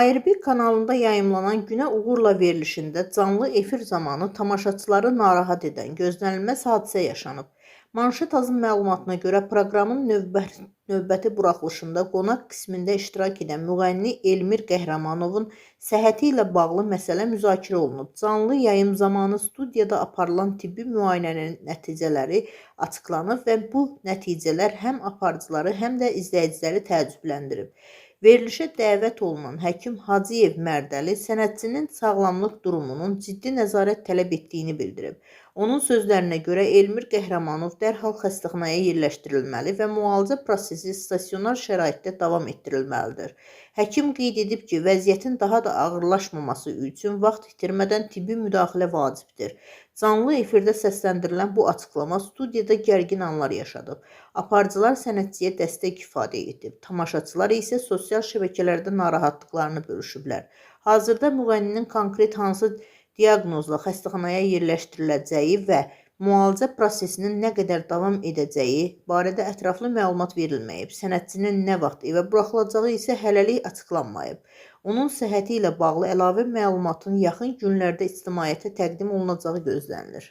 ARB kanalında yayımlanan Günə Uğurla verilişində canlı efir zamanı tamaşaçıları narahat edən gözlənilməz hadisə yaşanıb. Manşet azın məlumatına görə proqramın növbəti buraxılışında qonaq qismində iştirak edən müğənni Elmir Qəhrəmanovun səhhəti ilə bağlı məsələ müzakirə olunub. Canlı yayım zamanı studiyada aparılan tibbi müayinənin nəticələri açıqlanıb və bu nəticələr həm aparıcıları, həm də izləyiciləri təəccübləndirib. Verilişə dəvət olunan həkim Hacıyev Mərdəli sənətçinin sağlamlıq durumunun ciddi nəzarət tələb etdiyini bildirib. Onun sözlərinə görə Elmir Qəhrəmanov dərhal xəstəxanaya yerləşdirilməli və müalicə prosesi stasionar şəraitdə davam etdirilməlidir. Həkim qeyd edib ki, vəziyyətin daha da ağırlaşmaması üçün vaxt itirmədən tibbi müdaxilə vacibdir. Canlı efirdə səsləndirilən bu açıqlama studiyada gərgin anlar yaşadıb. Aparıcılar sənətçiyə dəstək ifadə edib. Tamaşaçılar isə sosial şəbəkələrdə narahatlıqlarını bölüşüblər. Hazırda müğənninin konkret hansı diaqnozla xəstəxanaya yerləşdiriləcəyi və müalicə prosesinin nə qədər davam edəcəyi barədə ətraflı məlumat verilməyib. Sənətçinin nə vaxt evə buraxılacağı isə hələlik açıqlanmayıb. Onun səhhəti ilə bağlı əlavə məlumatın yaxın günlərdə ictimaiyyətə təqdim olunacağı gözlənilir.